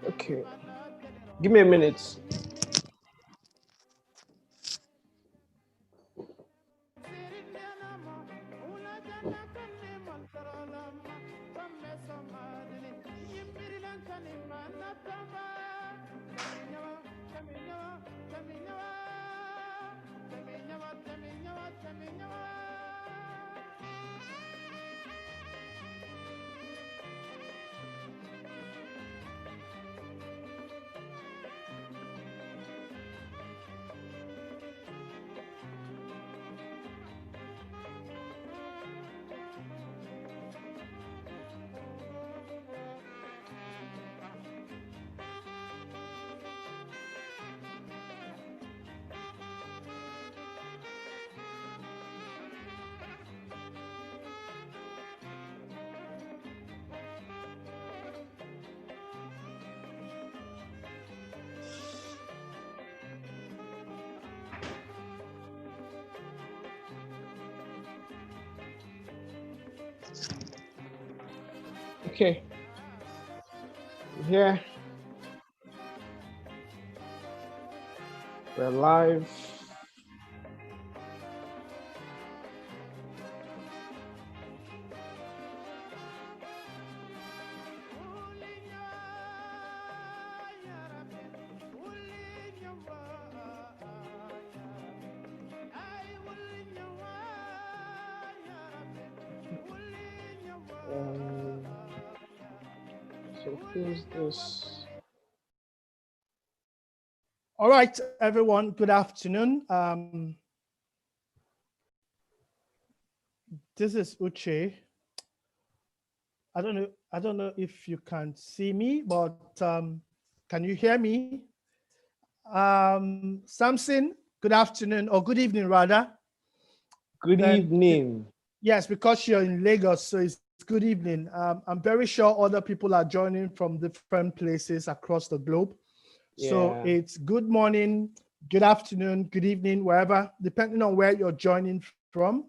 Okay. Give me a minute. Okay. Here. We're live. So here's this. All right, everyone, good afternoon. This is Uche. I don't know if you can see me, but can you hear me? Samson, good afternoon, or good evening, rather. Good evening. Yes, because you're in Lagos, so it's good evening. I'm very sure other people are joining from different places across the globe. So Yeah. it's good morning, good afternoon, good evening, wherever, depending on where you're joining from.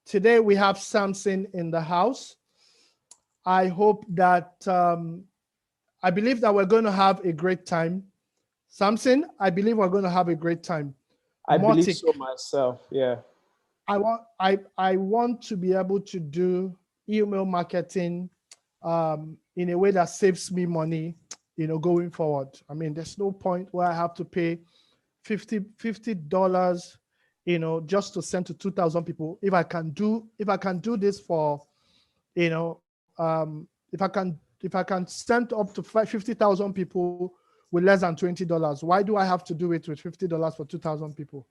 Today we have Samson in the house. I hope that, I believe that we're going to have a great time. Samson, I believe we're going to have a great time. I believe Mautic, so myself. Yeah. I want to be able to do email marketing in a way that saves me money, going forward. I mean, there's no point where I have to pay $50, just to send to 2,000 people. If I can do this for, if I can send up to 50,000 people with less than $20, why do I have to do it with $50 for 2,000 people?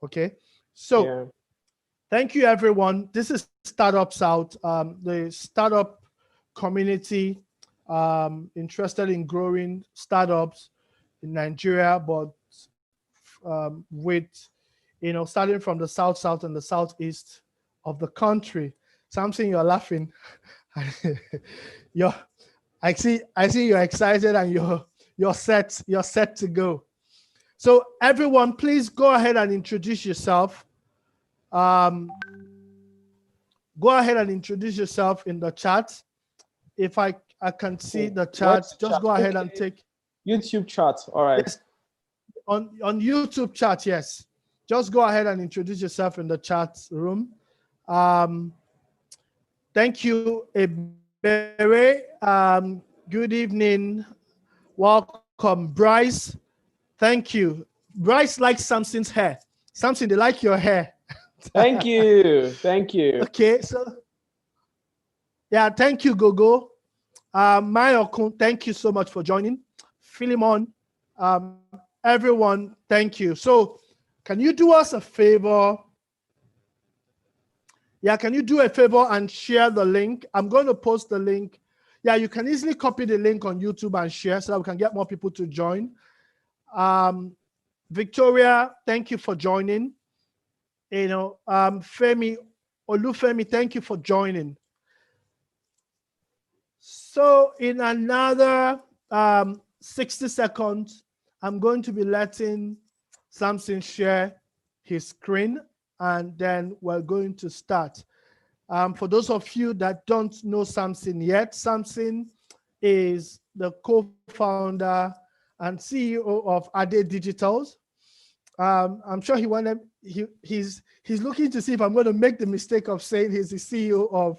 Okay, so. Yeah. Thank you, everyone. This is Startups Out, the startup community interested in growing startups in Nigeria, but with, starting from the south and the southeast of the country. Something you're laughing. I see you're excited and you're set to go. So everyone, please go ahead and introduce yourself. Go ahead and introduce yourself in the chat. If I can see the chat, just go ahead and take YouTube chat. All right. Yes, on YouTube chat. Yes, just go ahead and introduce yourself in the chat room. Thank you, Ebere. Good evening. Welcome, Bryce. Thank you. Bryce likes Samson's hair. Samson, they like your hair. Thank you. Thank you. Okay, so yeah, thank you, Gogo. Mayokun, thank you so much for joining. Philemon, everyone, thank you. So, can you do us a favor? Yeah, can you do a favor and share the link? I'm going to post the link. Yeah, you can easily copy the link on YouTube and share so that we can get more people to join. Victoria, thank you for joining. Femi, Olufemi, thank you for joining. So in another 60 seconds, I'm going to be letting Samson share his screen, and then we're going to start. For those of you that don't know Samson yet, Samson is the co-founder and CEO of Ade Digitals. I'm sure he's looking to see if I'm going to make the mistake of saying he's the CEO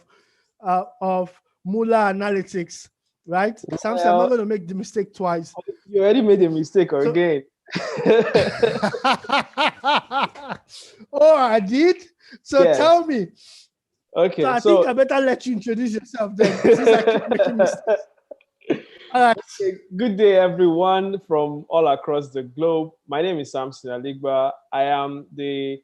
of Mula Analytics, right? Samson, I'm not going to make the mistake twice. You already made a mistake again. Oh, I did? So yes. Tell me. Okay. So I think I better let you introduce yourself then, since I keep making mistakes. All right. Okay, good day, everyone from all across the globe. My name is Samson Aligba. I am the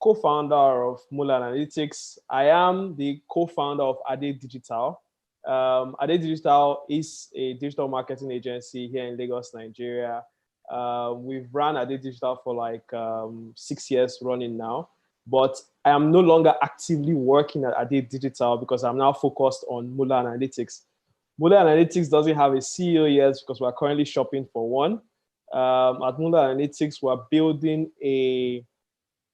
co-founder of Mula Analytics. I am the co-founder of Ade Digital. Ade Digital is a digital marketing agency here in Lagos, Nigeria. We've run Ade Digital for like 6 years running now, but I am no longer actively working at Ade Digital because I'm now focused on Mula Analytics. Mula Analytics doesn't have a CEO yet because we're currently shopping for one. At Mula Analytics, we're building a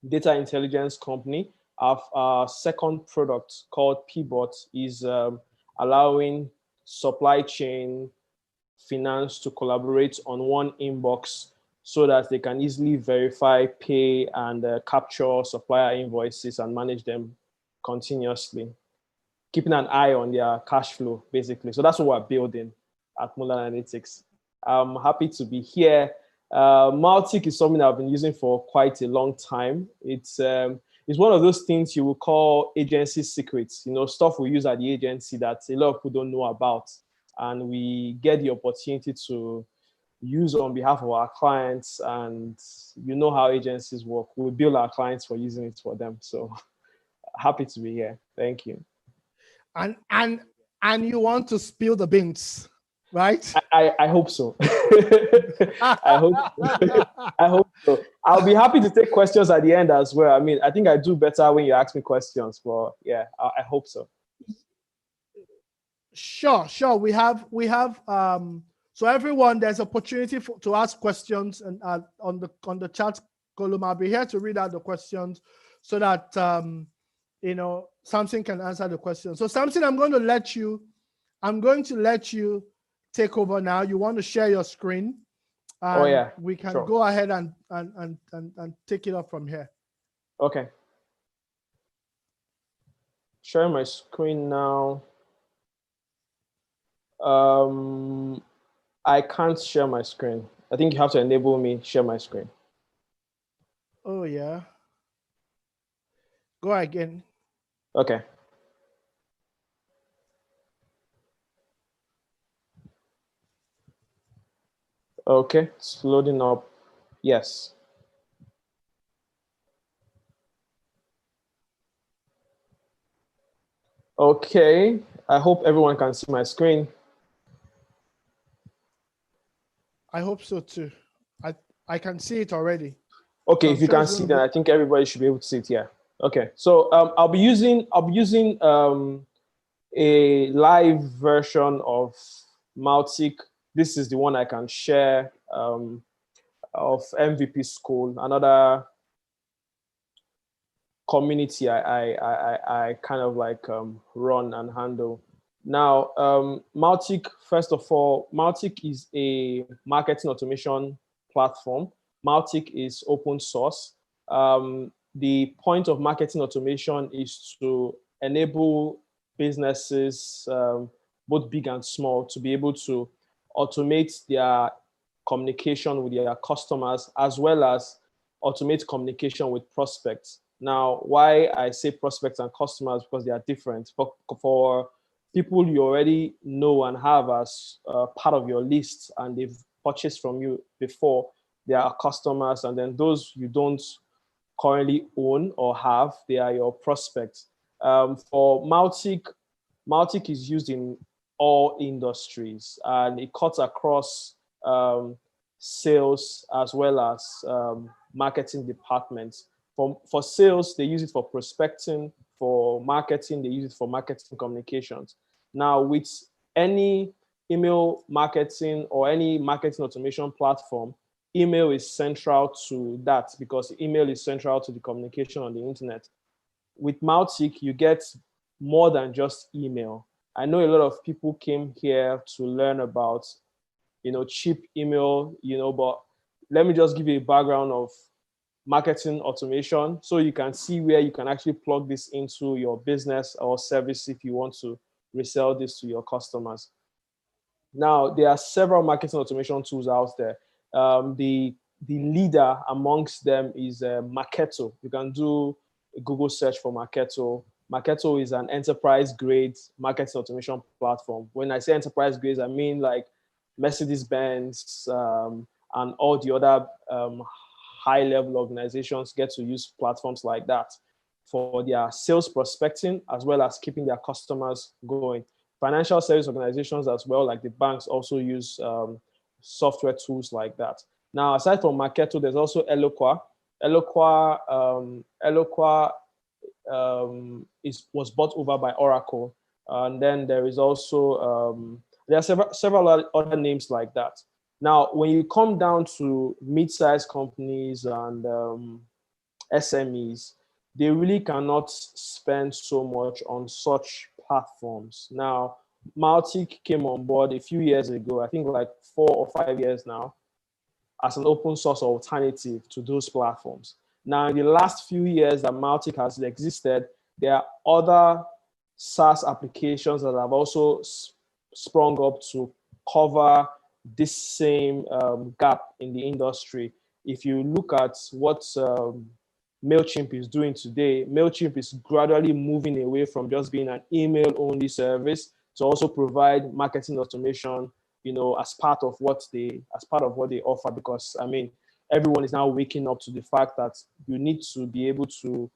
data intelligence company. Our second product called Pivot is allowing supply chain finance to collaborate on one inbox so that they can easily verify, pay, and capture supplier invoices and manage them continuously, keeping an eye on their cash flow, basically. So that's what we're building at Mula Analytics. I'm happy to be here. Mautic is something I've been using for quite a long time. It's one of those things you will call agency secrets, stuff we use at the agency that a lot of people don't know about. And we get the opportunity to use on behalf of our clients. And you know how agencies work. We bill our clients for using it for them. So happy to be here. Thank you. And you want to spill the beans, right? I hope so. I hope so. I'll be happy to take questions at the end as well. I mean, I think I do better when you ask me questions, but yeah, I hope so. Sure. We have so everyone, there's opportunity to ask questions and on the chat column. I'll be here to read out the questions so that Samson can answer the question. So Samson, I'm going to let you take over now. You want to share your screen? Oh yeah. We can go ahead and take it up from here. Okay. Sharing my screen now. I can't share my screen. I think you have to enable me share my screen. Oh yeah. Go again. Okay. Okay, it's loading up. Yes. Okay, I hope everyone can see my screen. I hope so too. I can see it already. Okay, so if you can see, then I think everybody should be able to see it here. Okay, so I'll be using a live version of Mautic. This is the one I can share of MVP School, another community I kind of like run and handle. Now, Mautic, first of all, Mautic is a marketing automation platform. Mautic is open source. The point of marketing automation is to enable businesses, both big and small, to be able to automate their communication with their customers, as well as automate communication with prospects. Now, why I say prospects and customers, because they are different. For people you already know and have as part of your list and they've purchased from you before, they are customers. And then those you don't currently own or have, they are your prospects. For Mautic, Mautic is used in all industries and it cuts across sales as well as marketing departments. For sales, they use it for prospecting. For marketing, they use it for marketing communications. Now, with any email marketing or any marketing automation platform, email is central to that because email is central to the communication on the internet. With Mautic, you get more than just email. I know a lot of people came here to learn about, cheap email, but let me just give you a background of marketing automation so you can see where you can actually plug this into your business or service if you want to resell this to your customers. Now, there are several marketing automation tools out there. The leader amongst them is Marketo. You can do a Google search for Marketo. Marketo is an enterprise grade marketing automation platform. When I say enterprise grades, I mean like Mercedes-Benz and all the other high level organizations get to use platforms like that for their sales prospecting as well as keeping their customers going. Financial service organizations as well, like the banks, also use software tools like that. Now, aside from Marketo, there's also Eloqua. Eloqua was bought over by Oracle. And then there is also, there are several other names like that. Now, when you come down to mid-sized companies and SMEs, they really cannot spend so much on such platforms. Now, Mautic came on board a few years ago, I think like 4 or 5 years now, as an open source alternative to those platforms. Now, in the last few years that Mautic has existed, there are other SaaS applications that have also sprung up to cover this same gap in the industry. If you look at what MailChimp is doing today, MailChimp is gradually moving away from just being an email-only service to also provide marketing automation, as part of what they offer. Because I mean, everyone is now waking up to the fact that you need to be able to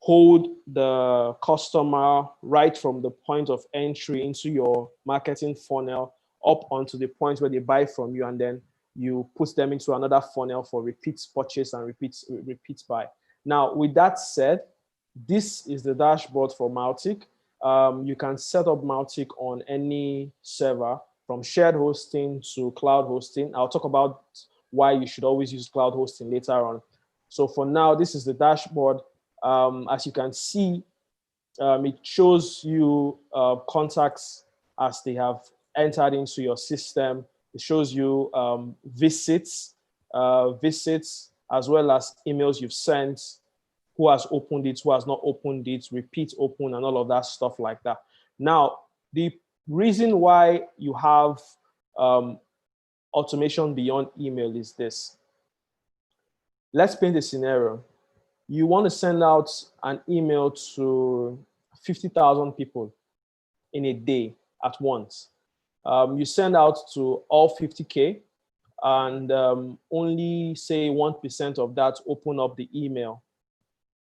hold the customer right from the point of entry into your marketing funnel up onto the point where they buy from you, and then you put them into another funnel for repeat purchase and repeat buy. Now, with that said, this is the dashboard for Mautic. You can set up Mautic on any server, from shared hosting to cloud hosting. I'll talk about why you should always use cloud hosting later on. So for now, this is the dashboard. As you can see, it shows you contacts as they have entered into your system. It shows you visits, as well as emails you've sent, who has opened it, who has not opened it, repeat open, and all of that stuff like that. Now, the reason why you have automation beyond email is this. Let's paint a scenario. You want to send out an email to 50,000 people in a day at once. You send out to all 50K, and only say 1% of that open up the email.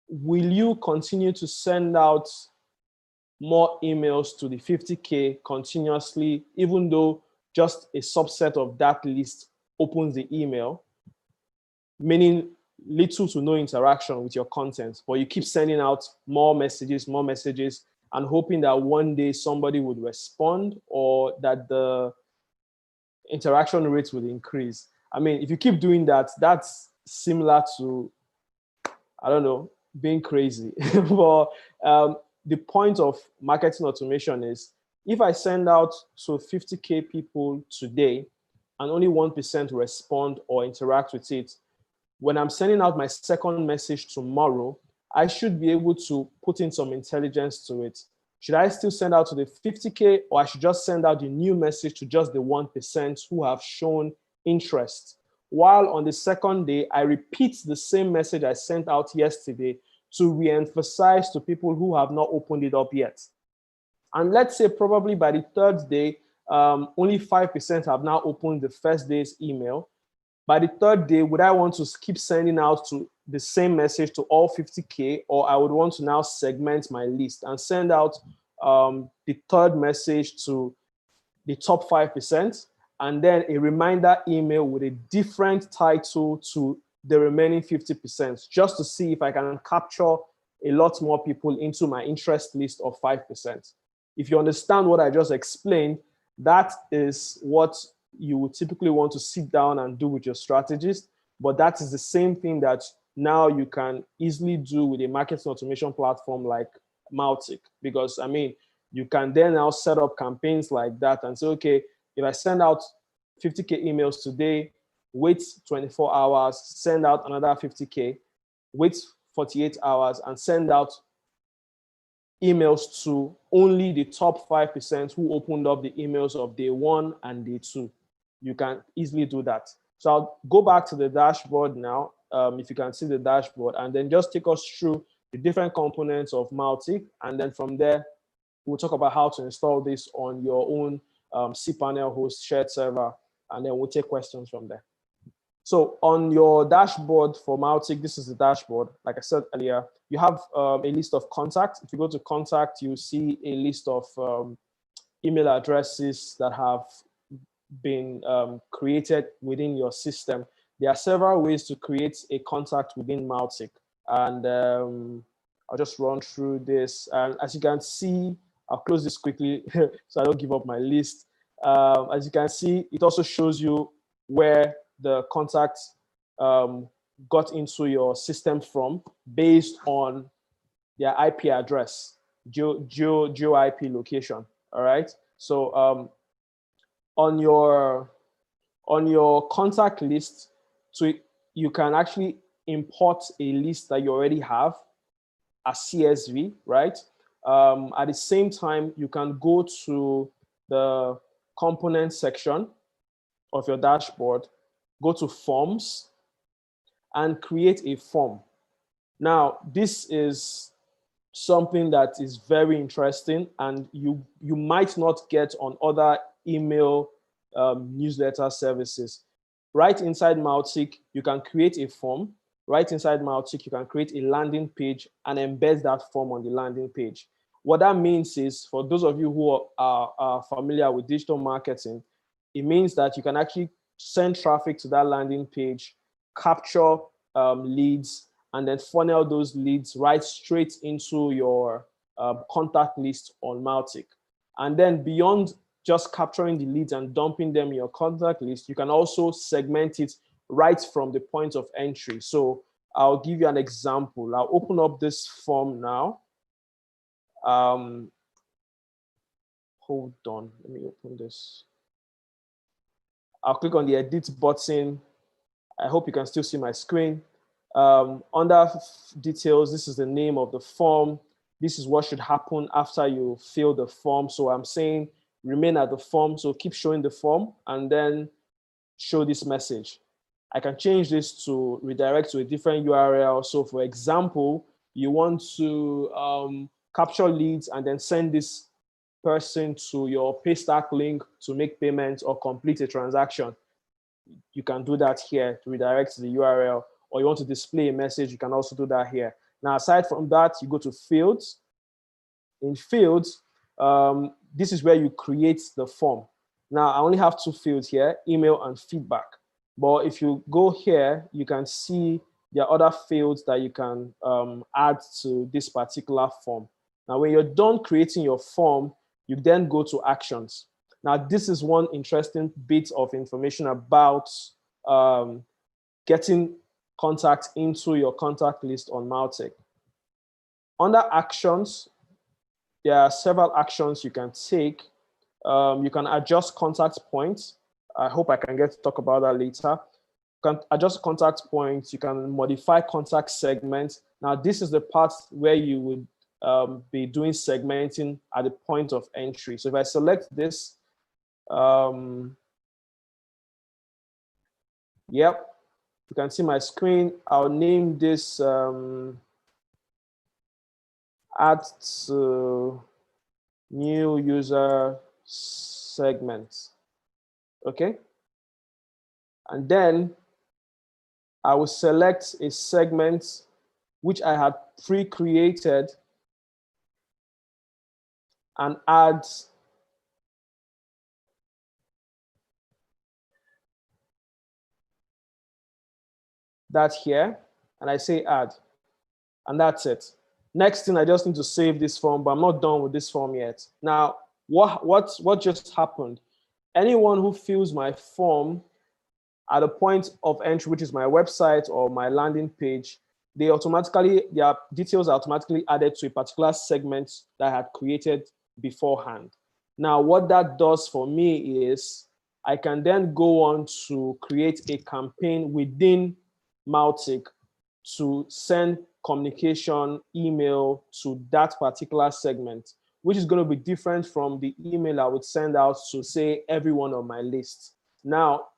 Will you continue to send out more emails to the 50K continuously, even though just a subset of that list opens the email, meaning little to no interaction with your content, but you keep sending out more messages, and hoping that one day somebody would respond or that the interaction rates will increase? I mean, if you keep doing that, that's similar to, I don't know, being crazy. But the point of marketing automation is, if I send out to 50K people today and only 1% respond or interact with it, when I'm sending out my second message tomorrow, I should be able to put in some intelligence to it. Should I still send out to the 50K, or I should just send out the new message to just the 1% who have shown interest? While on the second day, I repeat the same message I sent out yesterday to re-emphasize to people who have not opened it up yet. And let's say probably by the third day, only 5% have now opened the first day's email. By the third day, would I want to keep sending out to the same message to all 50K, or I would want to now segment my list and send out the third message to the top 5%, and then a reminder email with a different title to the remaining 50%, just to see if I can capture a lot more people into my interest list of 5%. If you understand what I just explained, that is what you would typically want to sit down and do with your strategist. But that is the same thing that now you can easily do with a marketing automation platform like Mautic. Because I mean, You can then now set up campaigns like that and say, okay, if I send out 50K emails today, wait 24 hours, send out another 50K, wait 48 hours, and send out emails to only the top 5% who opened up the emails of day 1 and day 2. You can easily do that. So I'll go back to the dashboard now, if you can see the dashboard, and then just take us through the different components of Mautic. And then from there, we'll talk about how to install this on your own cPanel host shared server, and then we'll take questions from there. So on your dashboard for Mautic, this is the dashboard. Like I said earlier, you have a list of contacts. If you go to contact, you see a list of email addresses that have been created within your system. There are several ways to create a contact within Mautic. And I'll just run through this. And as you can see, I'll close this quickly so I don't give up my list. As you can see, it also shows you where the contact got into your system from based on their IP address, geo IP location. All right. So on your contact list, so you can actually import a list that you already have as CSV, right? At the same time, you can go to the component section of your dashboard, go to forms, and create a form. Now, this is something that is very interesting, and you might not get on other email newsletter services. Right inside Mautic, you can create a form. Right inside Mautic, you can create a landing page and embed that form on the landing page. What that means is, for those of you who are familiar with digital marketing, it means that you can actually send traffic to that landing page, capture leads, and then funnel those leads right straight into your contact list on Mautic. And then beyond just capturing the leads and dumping them in your contact list, you can also segment it right from the point of entry. So I'll give you an example. I'll open up this form now. Hold on, let me open this. I'll click on the edit button. I hope you can still see my screen. Under details, this is the name of the form. This is what should happen after you fill the form. So I'm saying remain at the form. So keep showing the form and then show this message. I can change this to redirect to a different URL. So for example, you want to capture leads and then send this person to your Paystack link to make payments or complete a transaction. You can do that here to redirect to the URL, or you want to display a message, you can also do that here. Now, aside from that, you go to fields. In fields, this is where you create the form. Now, I only have 2 fields here, email and feedback. But if you go here, you can see there are other fields that you can add to this particular form. Now, when you're done creating your form, you then go to actions. Now, this is one interesting bit of information about getting contacts into your contact list on Mautic. Under actions, there are several actions you can take. You can adjust contact points. I hope I can get to talk about that later. You can adjust contact points. You can modify contact segments. Now, this is the part where you would be doing segmenting at the point of entry. So if I select this, yep, you can see my screen. I'll name this add to new user segments. Okay. And then I will select a segment which I had pre-created and add that here, and I say add, and that's it. Next thing, I just need to save this form, but I'm not done with this form yet. Now, what just happened? Anyone who fills my form at a point of entry, which is my website or my landing page, their details are automatically added to a particular segment that I had created beforehand. Now, what that does for me is I can then go on to create a campaign within Mautic to send communication email to that particular segment, which is going to be different from the email I would send out to, say, everyone on my list. Now,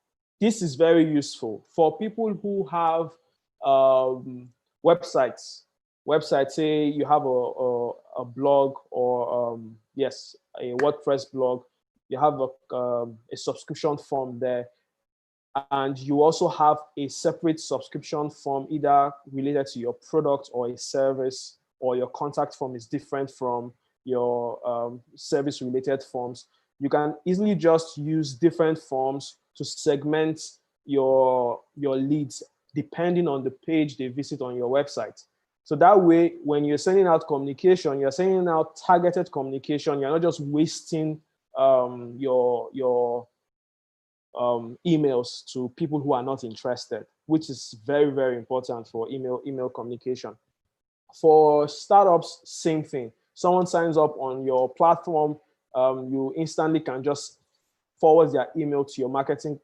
this is very useful for people who have websites. Websites, say you have a blog or yes, a WordPress blog. You have a subscription form there, and you also have a separate subscription form either related to your product or a service, or your contact form is different from your service related forms. You can easily just use different forms to segment your leads depending on the page they visit on your website. So that way, when you're sending out communication, you're sending out targeted communication. You're not just wasting your emails to people who are not interested, which is very, very important for email communication. For startups, same thing. Someone signs up on your platform, you instantly can just forward their email to your marketing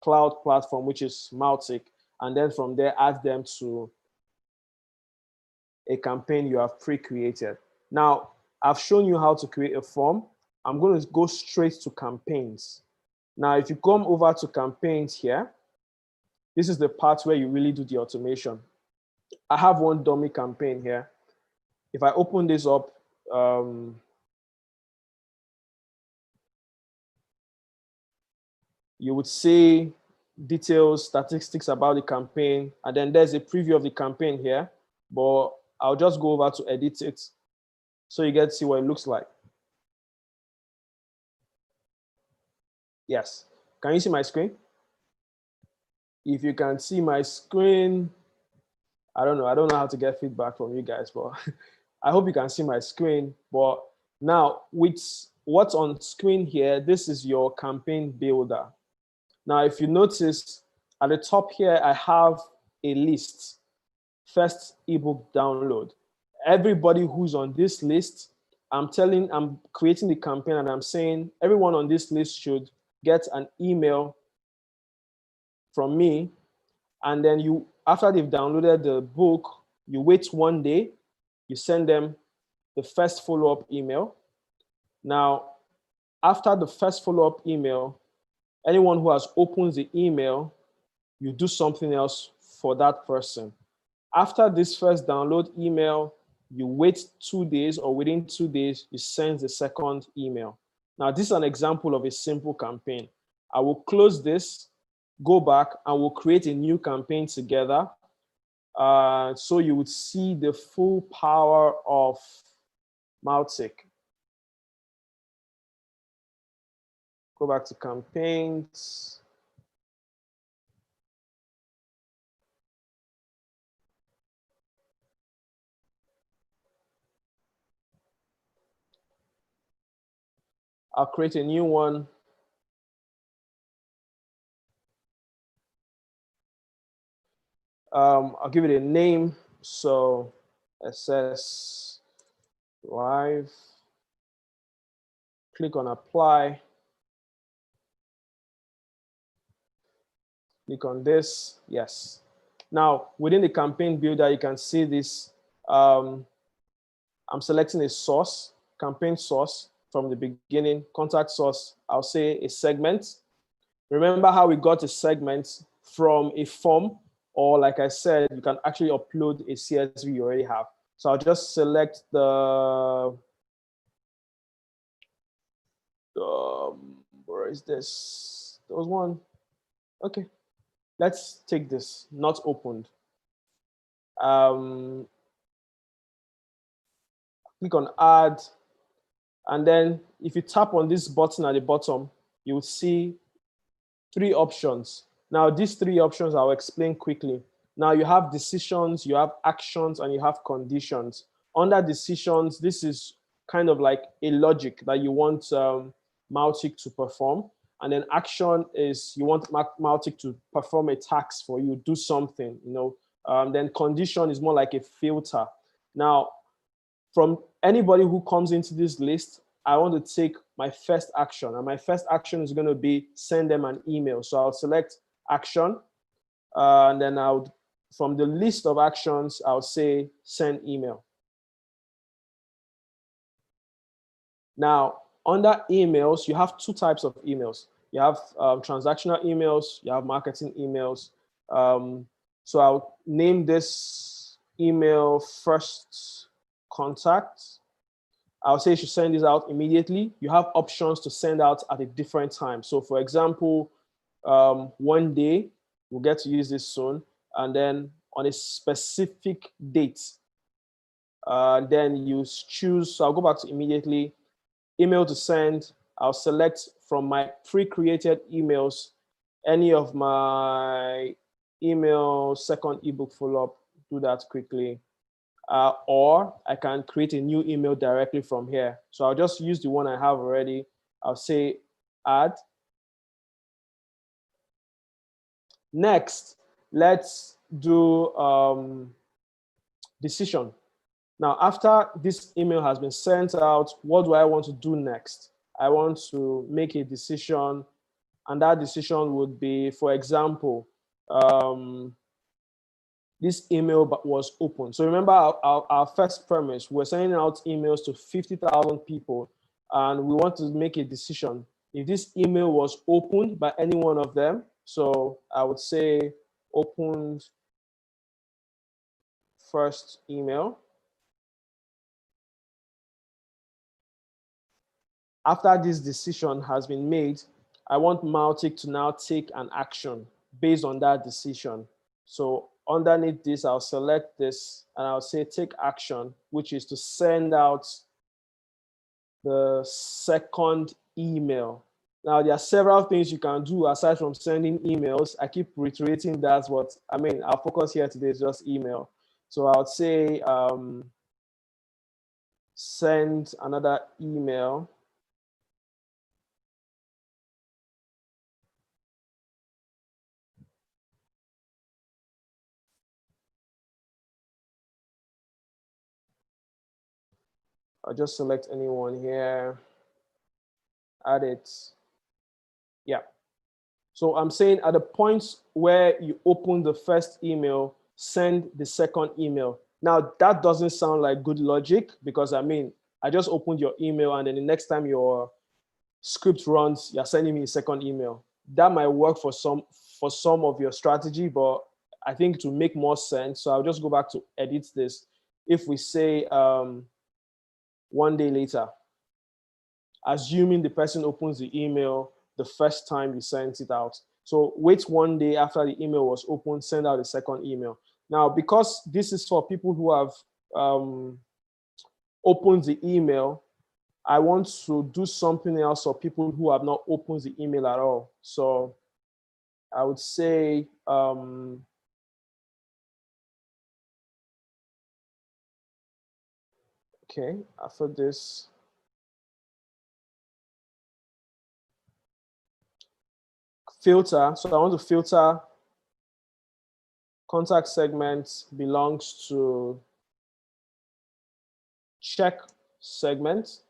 cloud platform, which is Mautic, and then from there add them to a campaign you have pre-created. Now, I've shown you how to create a form. I'm going to go straight to campaigns. Now, if you come over to campaigns here, this is the part where you really do the automation. I have one dummy campaign here. If I open this up, you would see details, statistics about the campaign, and then there's a preview of the campaign here, but I'll just go over to edit it so you get to see what it looks like. Yes. Can you see my screen? If you can see my screen, I don't know how to get feedback from you guys, but I hope you can see my screen. But now with what's on screen here, this is your campaign builder. Now, if you notice at the top here, I have a list, first ebook download. Everybody who's on this list, I'm creating the campaign and I'm saying everyone on this list should get an email from me. And then after they've downloaded the book, you wait 1 day, you send them the first follow-up email. Now, after the first follow-up email, anyone who has opened the email, you do something else for that person. After this first download email, you wait 2 days, or within 2 days, you send the second email. Now, this is an example of a simple campaign. I will close this, go back, and we'll create a new campaign together. So you would see the full power of Mautic. Go back to campaigns. I'll create a new one. I'll give it a name. So SS Live. Click on apply. Click on this. Yes. Now, within the campaign builder, you can see this. I'm selecting a source, campaign source from the beginning, contact source. I'll say a segment. Remember how we got a segment from a form, or like I said, you can actually upload a CSV you already have. So I'll just select where is this? There was one. Okay, let's take this, not opened. Click on add. And then if you tap on this button at the bottom, you will see 3 options. Now, these 3 options I'll explain quickly. Now, you have decisions, you have actions, and you have conditions. Under decisions, this is kind of like a logic that you want Mautic to perform. And then action is you want Mautic to perform a task for you, do something, you know. Then condition is more like a filter. Now, from anybody who comes into this list, I want to take my first action, and my first action is going to be send them an email. So I'll select action, and then from the list of actions, I'll say send email. Now, under emails, you have two types of emails. You have transactional emails, you have marketing emails. So I'll name this email first contact. I'll say you should send this out immediately. You have options to send out at a different time. So for example, one day, we'll get to use this soon, and then on a specific date, then you choose, so I'll go back to immediately, email to send. I'll select from my pre-created emails, any of my email second ebook follow-up, do that quickly. Or I can create a new email directly from here. So I'll just use the one I have already. I'll say add. Next, let's do decision. Now, after this email has been sent out, what do I want to do next? I want to make a decision, and that decision would be, for example, this email was open. So remember our first premise, we're sending out emails to 50,000 people, and we want to make a decision if this email was opened by any one of them. So I would say opened first email. After this decision has been made, I want Mautic to now take an action based on that decision. So underneath this, I'll select this and I'll say take action, which is to send out the second email. Now, there are several things you can do aside from sending emails. I keep reiterating that's what, I mean, our focus here today is just email. So I'll say send another email. I'll just select anyone here, add it. Yeah. So I'm saying at the point where you open the first email, send the second email. Now, that doesn't sound like good logic because, I mean, I just opened your email and then the next time your script runs, you're sending me a second email. That might work for some of your strategy, but I think to make more sense, so I'll just go back to edit this. If we say 1 day later, assuming the person opens the email the first time you sent it out. So wait 1 day after the email was opened, send out the second email. Now, because this is for people who have opened the email, I want to do something else for people who have not opened the email at all. So I would say, okay, after this, filter. So I want to filter contact segment belongs to check segment.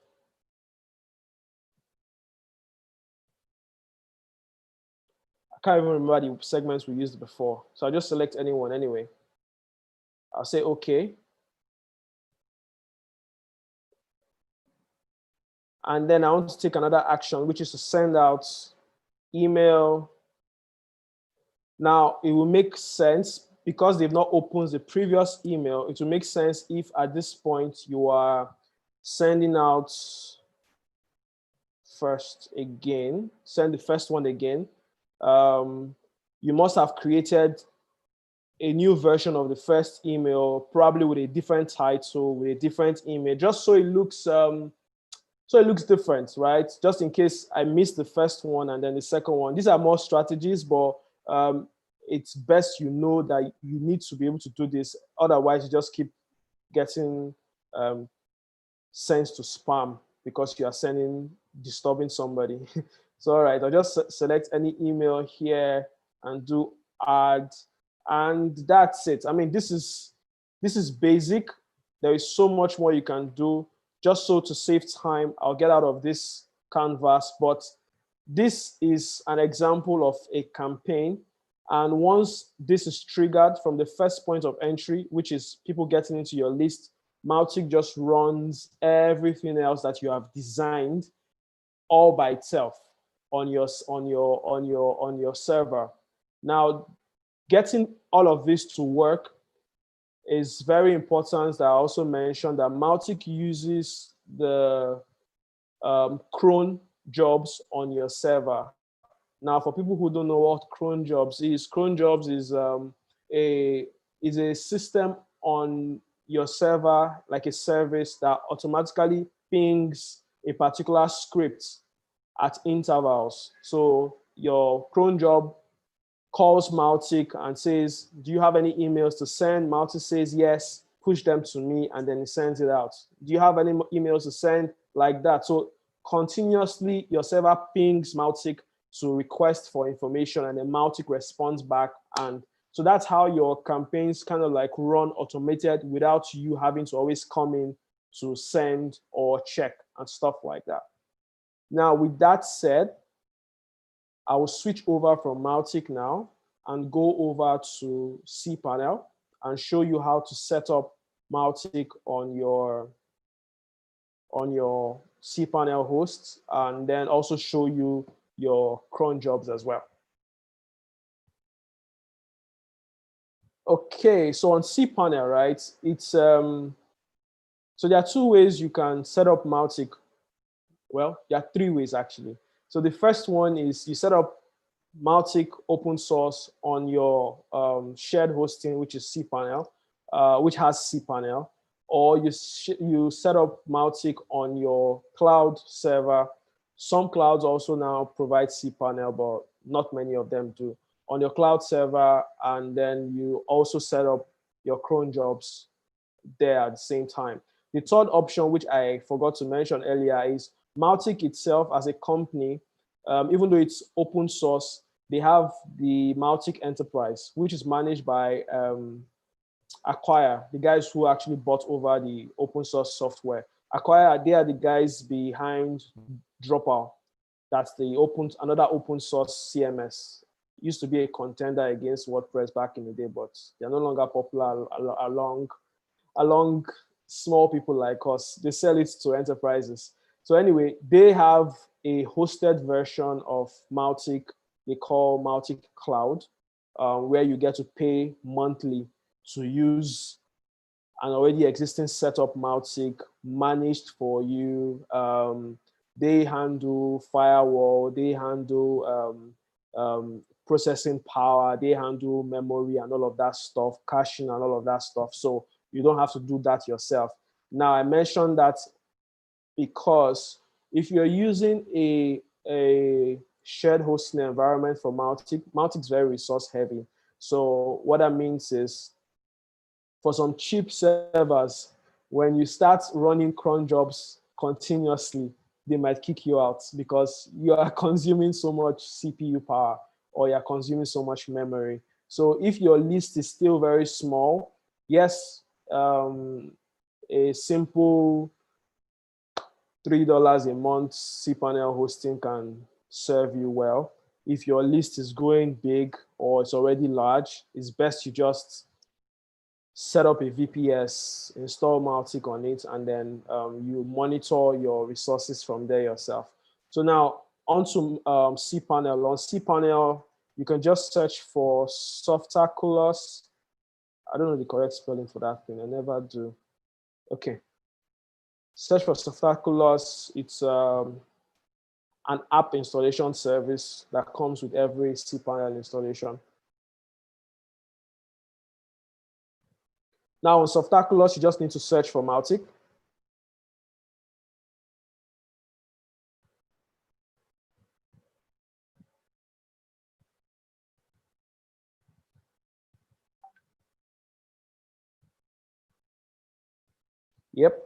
I can't even remember the segments we used before. So I'll just select anyone anyway. I'll say okay. And then I want to take another action, which is to send out email. Now, it will make sense because they've not opened the previous email. It will make sense if at this point you are sending out first again, send the first one again. You must have created a new version of the first email, probably with a different title, with a different image, just so it looks different, right? Just in case I missed the first one and then the second one. These are more strategies, but it's best you know that you need to be able to do this. Otherwise, you just keep getting sent to spam because you are disturbing somebody. So, all right, I'll just select any email here and do add. And that's it. I mean, this is basic. There is so much more you can do. just so to save time, I'll get out of this canvas, but this is an example of a campaign. And once this is triggered from the first point of entry, which is people getting into your list, Mautic just runs everything else that you have designed all by itself on your server. Now, getting all of this to work is very important. That I also mentioned that Mautic uses the cron jobs on your server. Now, for people who don't know what cron jobs a is a system on your server, like a service that automatically pings a particular script at intervals. So your cron job calls Mautic and says, do you have any emails to send? Mautic says yes, push them to me, and then he sends it out. Do you have any emails to send? Like that. So continuously your server pings Mautic to request for information, and then Mautic responds back. And so that's how your campaigns kind of like run automated without you having to always come in to send or check and stuff like that. Now, with that said, I will switch over from Mautic now and go over to cPanel and show you how to set up Mautic on your cPanel host, and then also show you your cron jobs as well. Okay, so on cPanel, right, it's so there are two ways you can set up Mautic. Well, there are three ways actually. So the first one is you set up Mautic open source on your shared hosting, which is cPanel, which has cPanel, or you set up Mautic on your cloud server. Some clouds also now provide cPanel, but not many of them do. On your cloud server, and then you also set up your cron jobs there at the same time. The third option, which I forgot to mention earlier, is Mautic itself as a company, even though it's open source, they have the Mautic Enterprise, which is managed by Acquire, the guys who actually bought over the open source software. Acquire, they are the guys behind Drupal. That's another open source CMS. It used to be a contender against WordPress back in the day, but they're no longer popular along small people like us. They sell it to enterprises. So anyway, they have a hosted version of Mautic they call Mautic Cloud, where you get to pay monthly to use an already existing setup Mautic managed for you. They handle firewall, they handle processing power, they handle memory and all of that stuff, caching and all of that stuff. So you don't have to do that yourself. Now, I mentioned that because if you're using a shared hosting environment for Mautic, Mautic is very resource heavy. So what that means is for some cheap servers, when you start running cron jobs continuously, they might kick you out because you are consuming so much CPU power or you're consuming so much memory. So if your list is still very small, yes, a simple $3 a month cPanel hosting can serve you well. If your list is growing big or it's already large, it's best you just set up a VPS, install Mautic on it, and then you monitor your resources from there yourself. So now onto cPanel. On cPanel, you can just search for Softaculous. I don't know the correct spelling for that thing. I never do. Okay. Search for Softaculous. It's an app installation service that comes with every cPanel installation. Now on Softaculous, you just need to search for Mautic. Yep.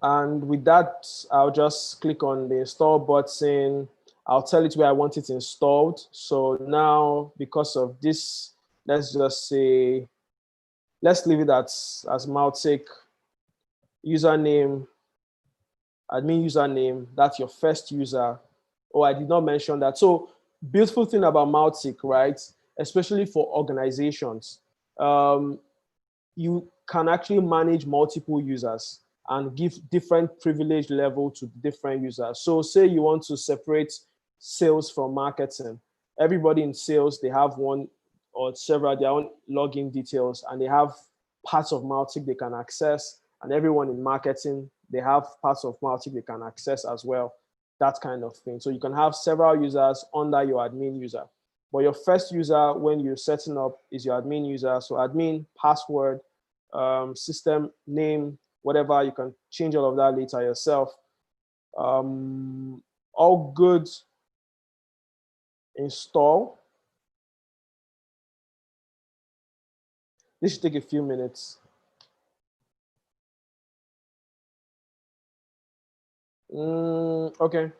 And with that, I'll just click on the install button. I'll tell it where I want it installed. So now, because of this, let's just say, let's leave it as Mautic username, admin username. That's your first user. Oh, I did not mention that. So beautiful thing about Mautic, right? Especially for organizations, you can actually manage multiple users and give different privilege level to different users. So say you want to separate sales from marketing. Everybody in sales, they have one or several their own login details, and they have parts of Mautic they can access. And everyone in marketing, they have parts of Mautic they can access as well. That kind of thing. So you can have several users under your admin user. But your first user when you're setting up is your admin user. So admin, password, system name, whatever. You can change all of that later yourself. All good. Install. This should take a few minutes. Okay.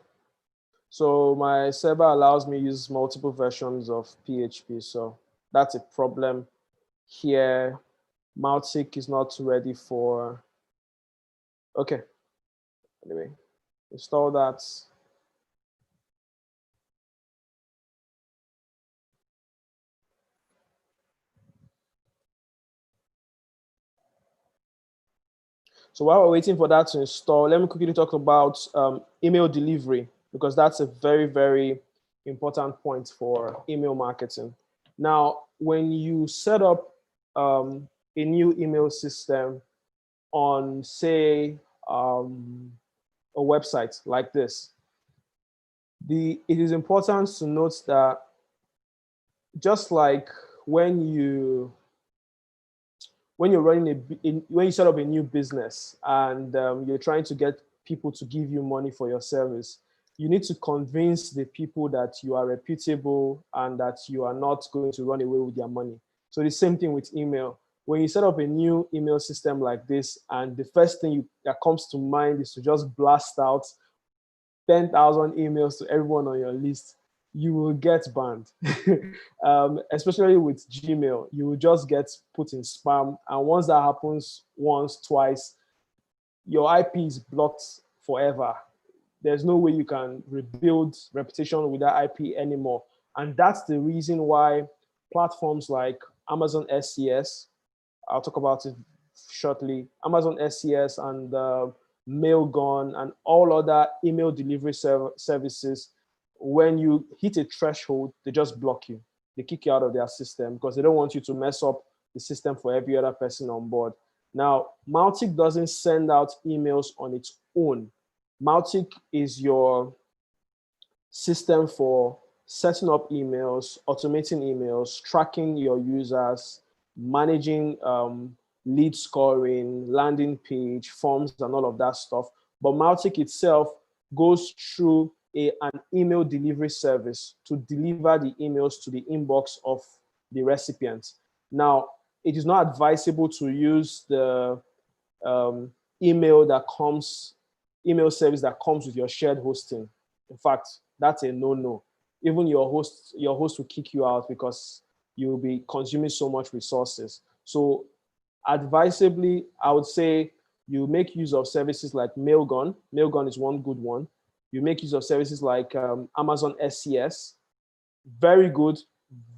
So my server allows me use multiple versions of PHP. So that's a problem here. Mautic is not ready for. Okay. Anyway, install that. So while we're waiting for that to install, let me quickly talk about email delivery, because that's a very, very important point for email marketing. Now, when you set up a new email system on, say, a website like this, it is important to note that just like when you're running when you set up a new business and you're trying to get people to give you money for your service, you need to convince the people that you are reputable and that you are not going to run away with their money. So the same thing with email. When you set up a new email system like this, and the first thing that comes to mind is to just blast out 10,000 emails to everyone on your list, you will get banned. Especially with Gmail, you will just get put in spam. And once that happens once, twice, your IP is blocked forever. There's no way you can rebuild reputation with that IP anymore. And that's the reason why platforms like Amazon SES, I'll talk about it shortly, Amazon SES and Mailgun and all other email delivery services, when you hit a threshold, they just block you. They kick you out of their system because they don't want you to mess up the system for every other person on board. Now, Mautic doesn't send out emails on its own. Mautic is your system for setting up emails, automating emails, tracking your users, managing lead scoring, landing page, forms, and all of that stuff. But Mautic itself goes through an email delivery service to deliver the emails to the inbox of the recipient. Now, it is not advisable to use the um, email service that comes with your shared hosting. In fact, that's a no-no. Even your host will kick you out because you'll be consuming so much resources. So advisably, I would say you make use of services like Mailgun. Mailgun is one good one. You make use of services like Amazon SES. Very good,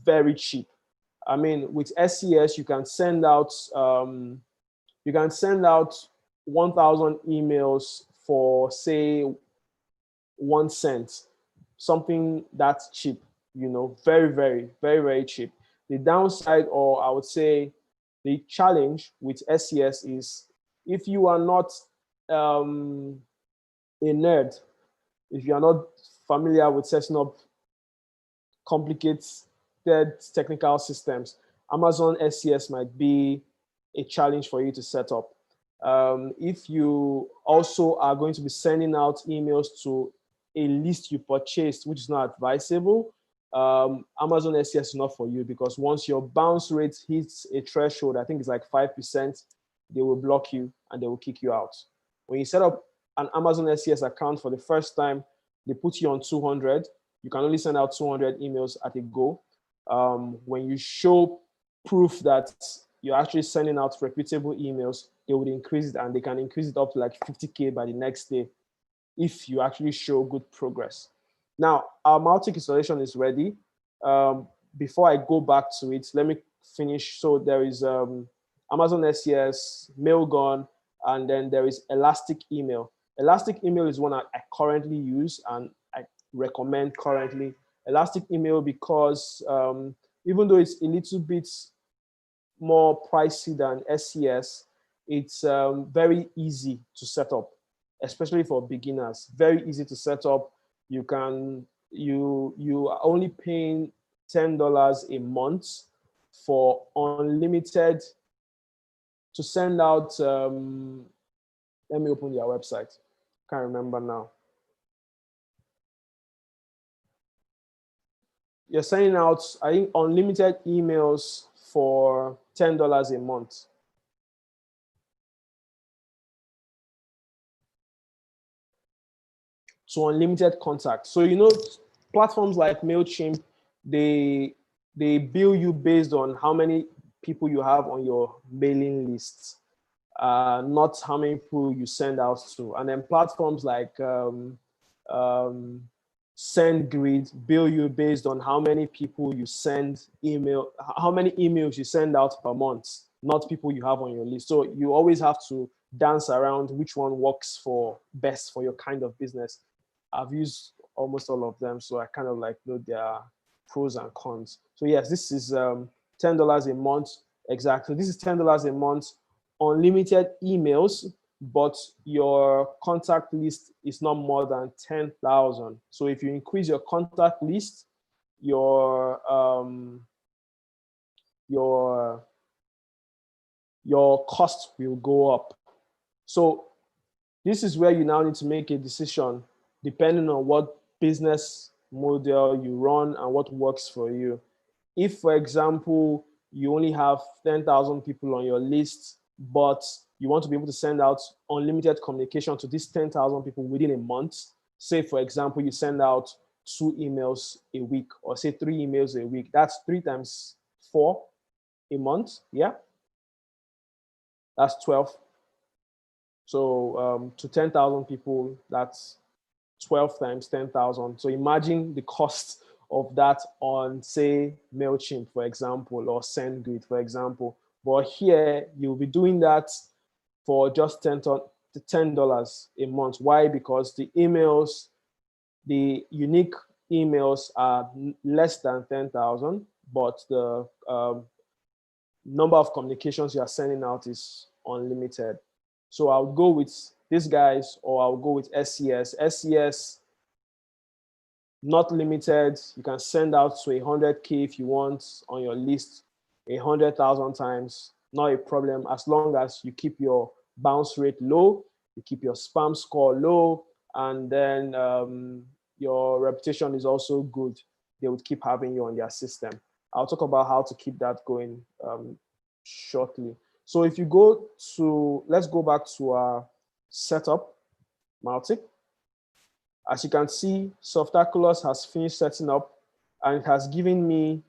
very cheap. I mean, with SES, you can send out 1,000 emails for, say, 1 cent, something that's cheap, very, very, very, very cheap. The downside, or I would say the challenge with SES is if you are not a nerd, if you are not familiar with setting up complicated technical systems, Amazon SES might be a challenge for you to set up. If you also are going to be sending out emails to a list you purchased, which is not advisable, Amazon SES is not for you, because once your bounce rate hits a threshold, I think it's like 5%, they will block you and they will kick you out. When you set up an Amazon SES account for the first time, they put you on 200. You can only send out 200 emails at a go. When you show proof that you're actually sending out reputable emails, they would increase it, and they can increase it up to like 50K by the next day if you actually show good progress. Now, our Mautic installation is ready. Before I go back to it, let me finish. So there is Amazon SES, Mailgun, and then there is Elastic Email. Elastic Email is one I currently use and I recommend currently. Elastic Email because even though it's a little bit more pricey than SES, it's very easy to set up, especially for beginners. Very easy to set up. You are only paying $10 a month for unlimited to send out. Let me open their website. Can't remember now. You're sending out, I think, unlimited emails for $10 a month. So unlimited contact. So platforms like MailChimp, they bill you based on how many people you have on your mailing list, not how many people you send out to. And then platforms like SendGrid bill you based on how many people you send how many emails you send out per month, not people you have on your list. So you always have to dance around which one works for best for your kind of business. I've used almost all of them, so I kind of like know their pros and cons. So yes, this is $10 a month. Exactly. This is $10 a month, unlimited emails, but your contact list is not more than 10,000. So if you increase your contact list, your cost will go up. So this is where you now need to make a decision depending on what business model you run and what works for you. If, for example, you only have 10,000 people on your list, but you want to be able to send out unlimited communication to these 10,000 people within a month, say, for example, you send out 2 emails a week, or say 3 emails a week, that's 3 times 4 a month, yeah? That's 12. So to 10,000 people, that's 12 times 10,000. So imagine the cost of that on, say, MailChimp, for example, or SendGrid, for example. But here, you'll be doing that for just $10 a month. Why? Because the emails, the unique emails are less than 10,000, but the number of communications you are sending out is unlimited. So I'll go with these guys, or I'll go with SES. SES, not limited. You can send out to 100K if you want on your list 100,000 times. Not a problem, as long as you keep your bounce rate low, you keep your spam score low, and then your reputation is also good. They would keep having you on their system. I'll talk about how to keep that going shortly. So if you go to, let's go back to our setup, Mautic. As you can see, Softaculous has finished setting up, and it has given me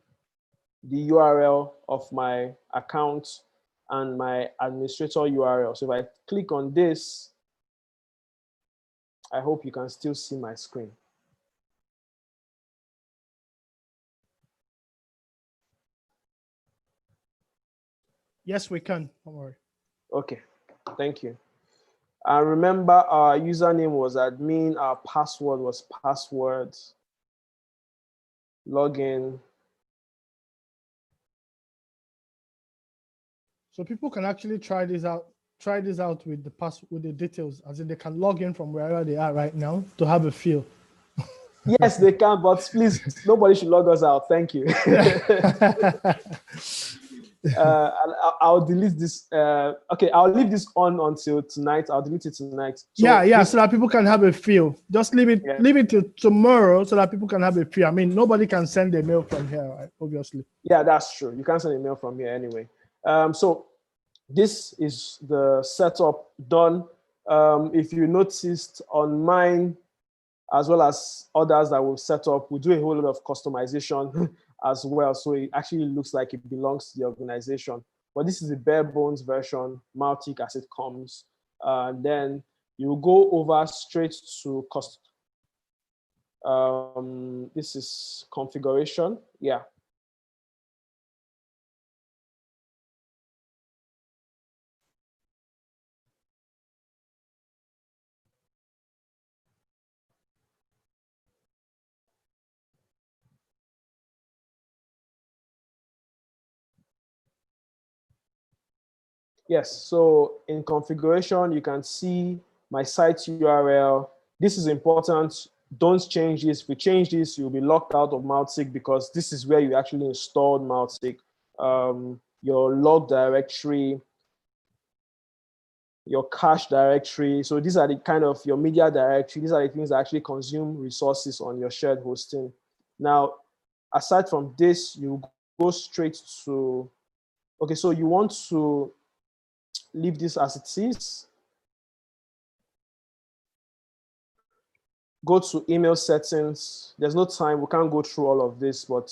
the URL of my account and my administrator URL. So if I click on this, I hope you can still see my screen. Yes, we can. Don't worry. Okay, thank you. And remember, our username was admin, our password was password, login. So people can actually try this out. Try this out with the details, as in they can log in from wherever they are right now to have a feel. Yes, they can, but please, nobody should log us out. Thank you. I'll delete this. Okay, I'll leave this on until tonight. I'll delete it tonight. So so that people can have a feel. Just leave it till tomorrow so that people can have a feel. I mean, nobody can send a mail from here, right? Obviously. Yeah, that's true. You can't send a mail from here anyway. So this is the setup done. If you noticed on mine, as well as others that we've set up. We do a whole lot of customization as well. So it actually looks like it belongs to the organization. But this is the bare bones version, Mautic as it comes. Then you go over straight to this is configuration. Yeah. Yes, so in configuration, you can see my site URL. This is important. Don't change this. If you change this, you'll be locked out of Mautic because this is where you actually installed Mautic. Your log directory, your cache directory. So these are the kind of your media directory. These are the things that actually consume resources on your shared hosting. Now, aside from this, you go straight to, okay, so you want to leave this as it is. Go to email settings. There's no time, we can't go through all of this, but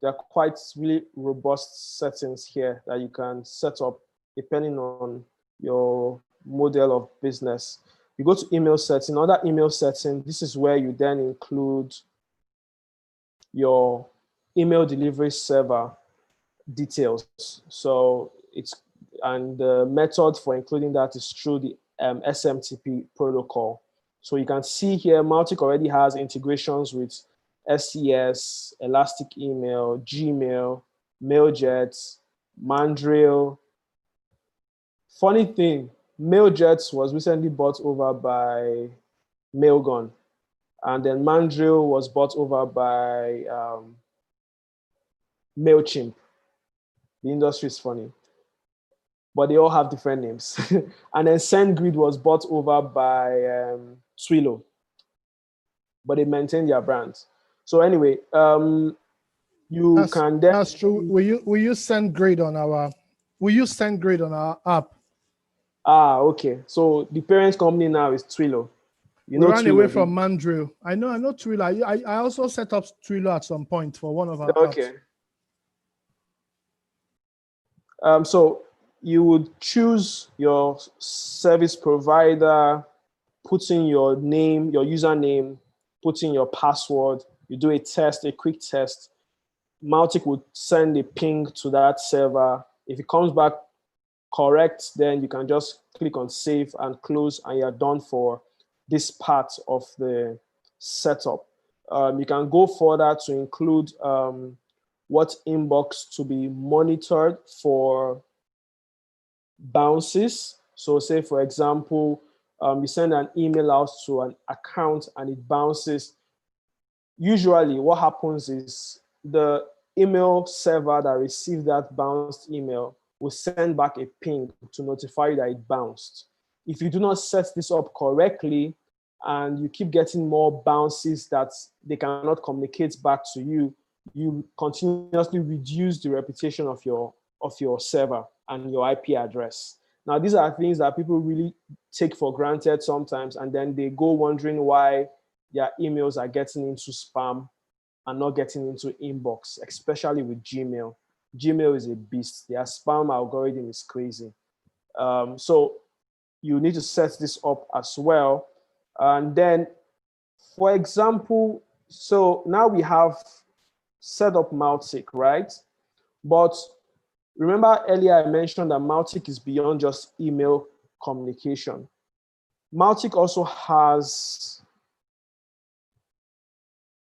there are quite really robust settings here that you can set up depending on your model of business. You go to email setting, under email setting, this is where you then include your email delivery server details. So it's, and the method for including that is through the SMTP protocol. So you can see here, Mautic already has integrations with SES, Elastic Email, Gmail, Mailjet, Mandrill. Funny thing, Mailjet was recently bought over by Mailgun, and then Mandrill was bought over by MailChimp. The industry is funny, but they all have different names. And then SendGrid was bought over by Twilio, but they maintain their brand. So anyway, you can then. That's true. We use SendGrid on our app. Ah, okay. So the parent company now is Twilio. You We know ran away Twilio. from Mandrill. I know Twilio. I also set up Twilio at some point for one of our Okay. apps. So you would choose your service provider, put in your name, your username, put in your password. You do a test, a quick test. Mautic would send a ping to that server. If it comes back correct, then you can just click on save and close, and you're done for this part of the setup. You can go further to include what inbox to be monitored for bounces. So say, for example, you send an email out to an account and it bounces. Usually what happens is the email server that received that bounced email will send back a ping to notify you that it bounced. If you do not set this up correctly and you keep getting more bounces that they cannot communicate back to you, you continuously reduce the reputation of your server and your IP address. Now, these are things that people really take for granted sometimes, and then they go wondering why their emails are getting into spam and not getting into inbox, especially with Gmail. Gmail is a beast. Their spam algorithm is crazy. So you need to set this up as well. And then, for example, so now we have set up Mautic, right? But remember earlier I mentioned that Mautic is beyond just email communication. Mautic also has,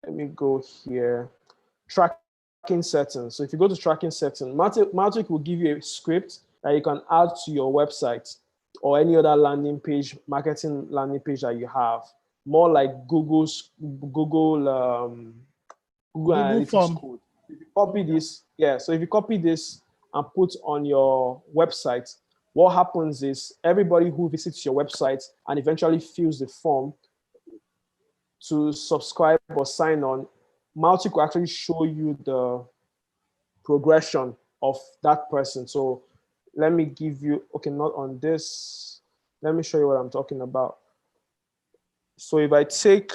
let me go here, tracking settings. So if you go to tracking settings, Mautic will give you a script that you can add to your website or any other landing page, marketing landing page that you have. More like Google Google Analytics Form. code. If you copy this, yeah, so if you copy this and put on your website, what happens is everybody who visits your website and eventually fills the form to subscribe or sign on, Mautic will actually show you the progression of that person. So let me give you, okay, not on this. Let me show you what I'm talking about. So if I take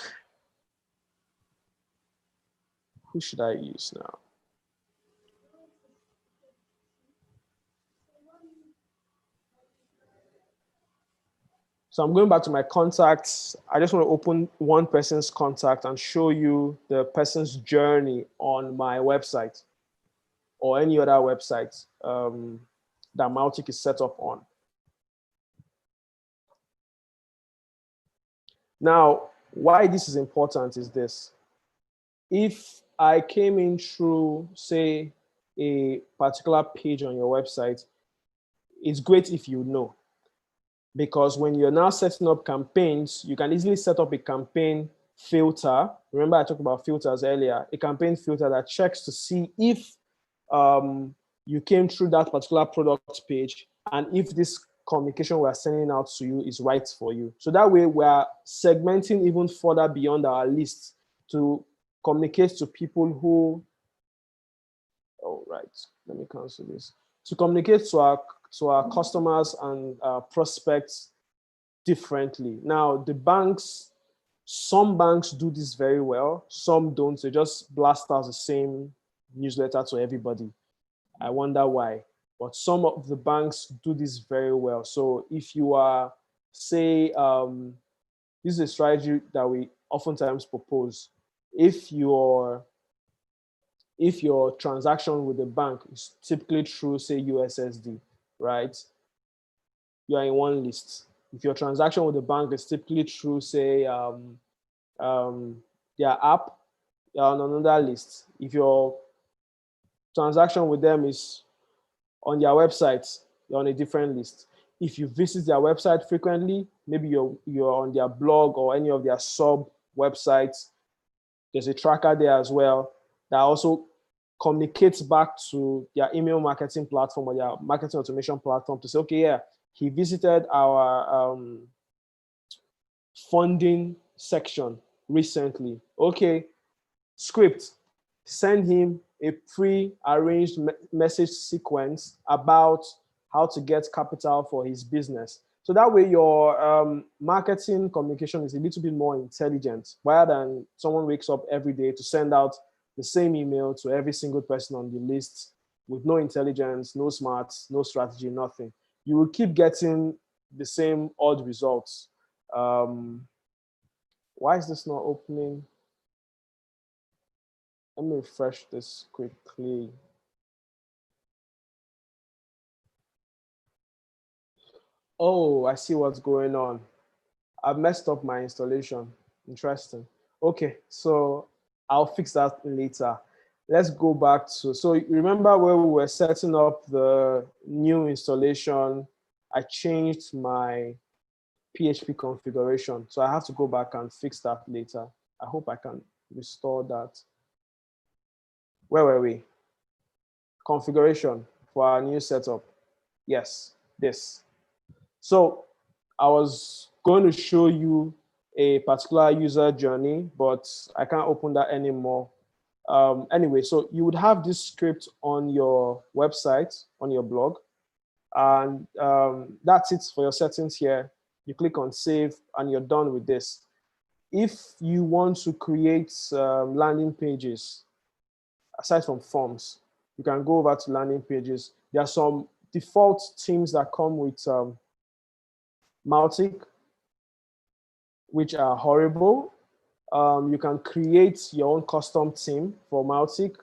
Who should I use now? So I'm going back to my contacts. I just want to open one person's contact and show you the person's journey on my website or any other website that Mautic is set up on. Now, why this is important is this. If I came in through, say, a particular page on your website, it's great if you know. Because when you're now setting up campaigns, you can easily set up a campaign filter. Remember I talked about filters earlier, a campaign filter that checks to see if you came through that particular product page and if this communication we're sending out to you is right for you. So that way we're segmenting even further beyond our list to communicate to people who, oh, right, let me cancel this. To communicate to our customers and prospects differently. Now, the banks, some banks do this very well, some don't. They just blast out the same newsletter to everybody. I wonder why. But some of the banks do this very well. So if you are, say, this is a strategy that we oftentimes propose. If your transaction with the bank is typically through, say, USSD, right? You are in one list. If your transaction with the bank is typically through, say, their app, you're on another list. If your transaction with them is on their website, you're on a different list. If you visit their website frequently, maybe you're on their blog or any of their sub websites, there's a tracker there as well that also communicates back to their email marketing platform or their marketing automation platform to say, okay, yeah, he visited our funding section recently. Okay, script, send him a pre-arranged message sequence about how to get capital for his business. So that way your marketing communication is a little bit more intelligent rather than someone wakes up every day to send out the same email to every single person on the list with no intelligence, no smarts, no strategy, nothing. You will keep getting the same odd results. Why is this not opening? Let me refresh this quickly. Oh, I see what's going on. I've messed up my installation. Interesting. Okay, so I'll fix that later. Let's go back to, so remember where we were setting up the new installation, I changed my PHP configuration. So I have to go back and fix that later. I hope I can restore that. Where were we? Configuration for our new setup. Yes, this. So I was going to show you a particular user journey, but I can't open that anymore. Anyway, so you would have this script on your website, on your blog, and that's it for your settings here. You click on save and you're done with this. If you want to create landing pages, aside from forms, you can go over to landing pages. There are some default themes that come with Mautic, which are horrible. You can create your own custom theme for Mautic.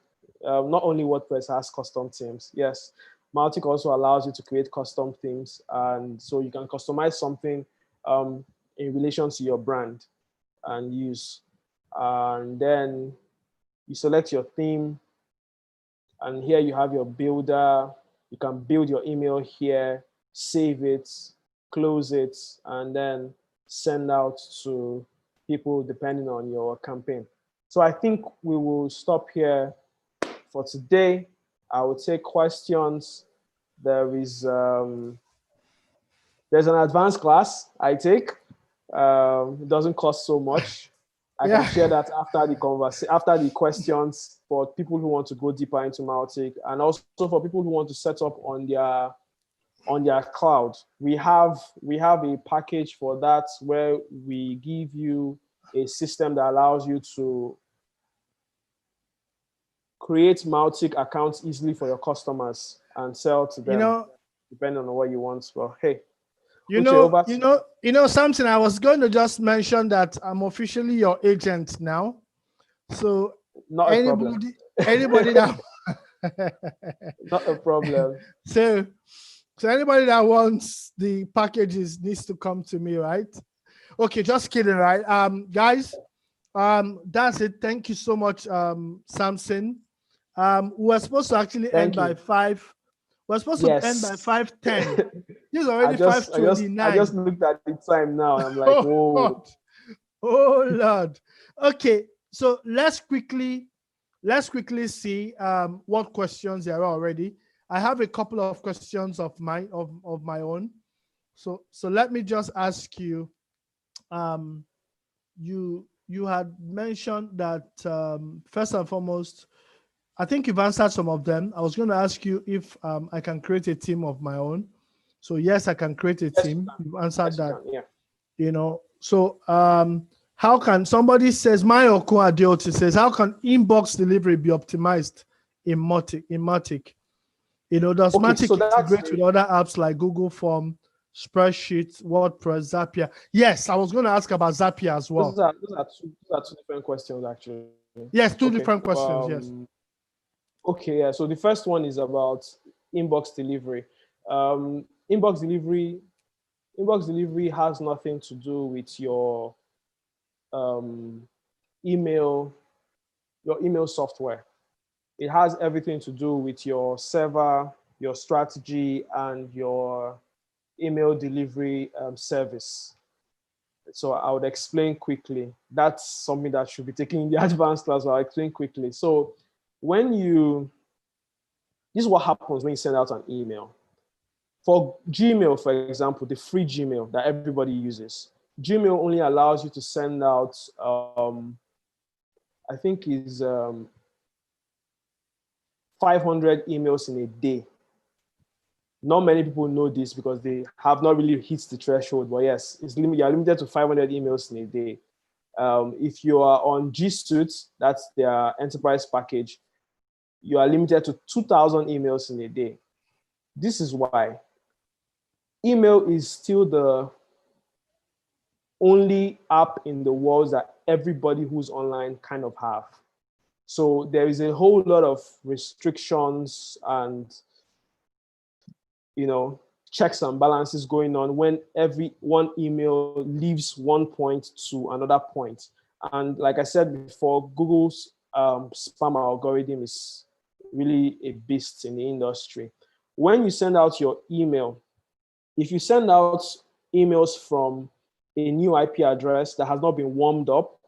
Not only WordPress has custom themes. Yes, Mautic also allows you to create custom themes. And so you can customize something in relation to your brand and use. And then you select your theme. And here you have your builder. You can build your email here, save it, close it, and then send out to people depending on your campaign. So I think we will stop here for today. I will take questions. There's an advanced class I take. It doesn't cost so much. I can share that after the questions for people who want to go deeper into Mautic, and also for people who want to set up on their cloud. We have a package for that where we give you a system that allows you to create Mautic accounts easily for your customers and sell to You them, know, depending on what you want. Well, hey, you Uche, know, over you to know, you know something. I was going to just mention that I'm officially your agent now. So not a problem. anybody that Not a problem. so so anybody that wants the packages needs to come to me, right? Okay, just kidding, right? Guys, that's it. Thank you so much, Samson. We were supposed to actually end Thank by you. 5. We're supposed to end by Yes. 5:10. This is I already just I just I 5:29. just looked at the time now and I'm like, Oh whoa. God. Oh Lord. Okay, so let's quickly see what questions there are already. I have a couple of questions of my own. So let me just ask you. You had mentioned that first and foremost, I think you've answered some of them. I was going to ask you if I can create a team of my own. So yes, I can create a Yes, you team. can. You've answered Yes, you that. can. Yeah. So how can somebody says Mayoko Adeoti says how can inbox delivery be optimized in Mautic? Does Okay, so Mautic that's integrate with other apps like Google Form, Spreadsheet, WordPress, Zapier? Yes, I was going to ask about Zapier as well. those are two different questions actually. Yes, two Okay. different questions. Yes. Okay, yeah. So the first one is about inbox delivery. Um, inbox delivery, inbox delivery has nothing to do with um, email, your email software. It has everything to do with your server, your strategy, and your email delivery service. So I would explain quickly. That's something that should be taken in the advanced class. I'll explain quickly. So when you, this is what happens when you send out an email. For Gmail, for example, the free Gmail that everybody uses, Gmail only allows you to send out, I think is 500 emails in a day. Not many people know this because they have not really hit the threshold. But yes, you're limited to 500 emails in a day. If you are on G Suite, that's their enterprise package, you are limited to 2,000 emails in a day. This is why email is still the only app in the world that everybody who's online kind of have. So there is a whole lot of restrictions and checks and balances going on when every one email leaves one point to another point. And like I said before, Google's spam algorithm is really a beast in the industry. When you send out your email, if you send out emails from a new IP address that has not been warmed up,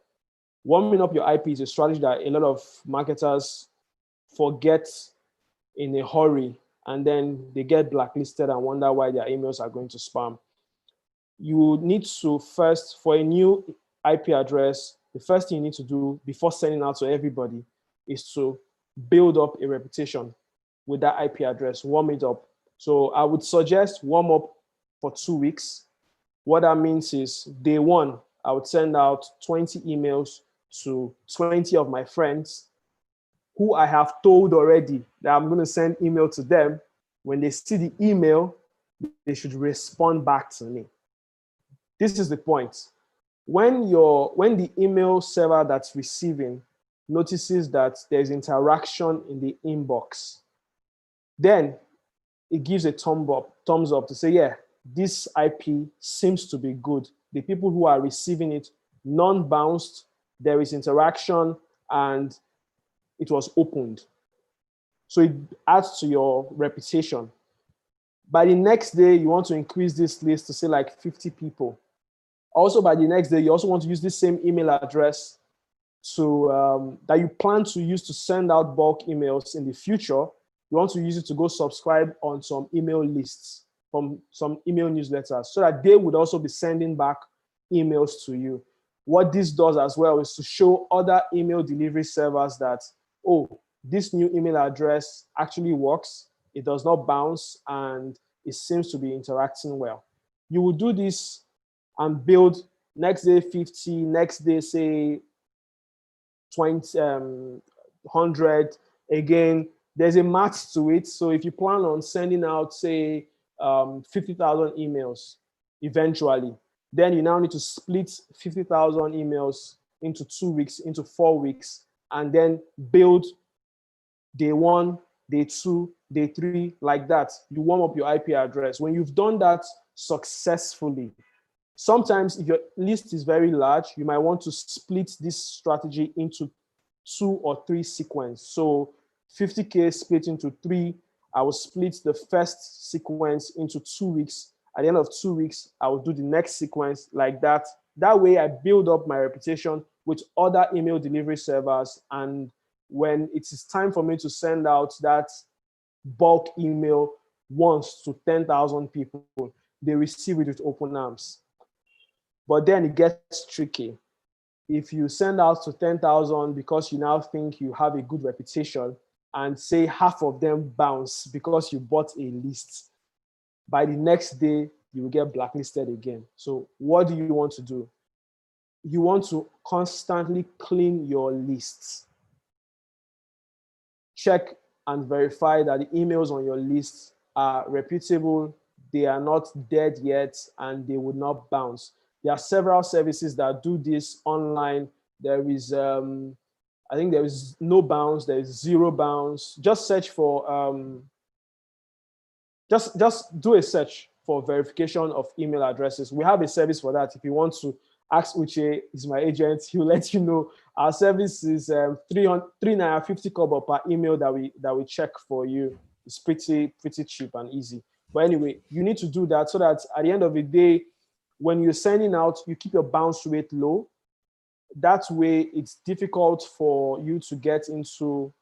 warming up your IP is a strategy that a lot of marketers forget in a hurry, and then they get blacklisted and wonder why their emails are going to spam. You need to first, for a new IP address, the first thing you need to do before sending out to everybody is to build up a reputation with that IP address, warm it up. So I would suggest warm up for 2 weeks. What that means is day one, I would send out 20 emails to 20 of my friends who I have told already that I'm going to send email to them. When they see the email, they should respond back to me. This is the point. When the email server that's receiving notices that there's interaction in the inbox, then it gives a thumbs up to say, yeah, this IP seems to be good. The people who are receiving it, non-bounced, there is interaction, and it was opened. So it adds to your reputation. By the next day, you want to increase this list to say like 50 people. Also, by the next day, you also want to use this same email address that you plan to use to send out bulk emails in the future. You want to use it to go subscribe on some email lists from some email newsletters so that they would also be sending back emails to you. What this does as well is to show other email delivery servers that, oh, this new email address actually works, it does not bounce, and it seems to be interacting well. You will do this and build next day 50, next day say 20, 100, Again, there's a max to it. So if you plan on sending out, say, 50,000 emails eventually, then you now need to split 50,000 emails into 2 weeks, into 4 weeks, and then build day one, day two, day three, like that. You warm up your IP address. When you've done that successfully, sometimes if your list is very large, you might want to split this strategy into 2 or 3 sequence. So 50K split into 3. I will split the first sequence into 2 weeks. At the end of 2 weeks, I will do the next sequence, like that. That way I build up my reputation with other email delivery servers. And when it is time for me to send out that bulk email once to 10,000 people, they receive it with open arms. But then it gets tricky. If you send out to 10,000 because you now think you have a good reputation, and say half of them bounce because you bought a list, by the next day, you will get blacklisted again. So what do you want to do? You want to constantly clean your lists. Check and verify that the emails on your list are reputable, they are not dead yet, and they would not bounce. There are several services that do this online. There is, I think there is no bounce, there is zero bounce. Just search for, just do a search for verification of email addresses. We have a service for that. If you want to ask Uche, he's my agent, he'll let you know. Our service is 350 kobo per email that we check for you. It's pretty cheap and easy. But anyway, you need to do that so that at the end of the day, when you're sending out, you keep your bounce rate low. That way, it's difficult for you to get into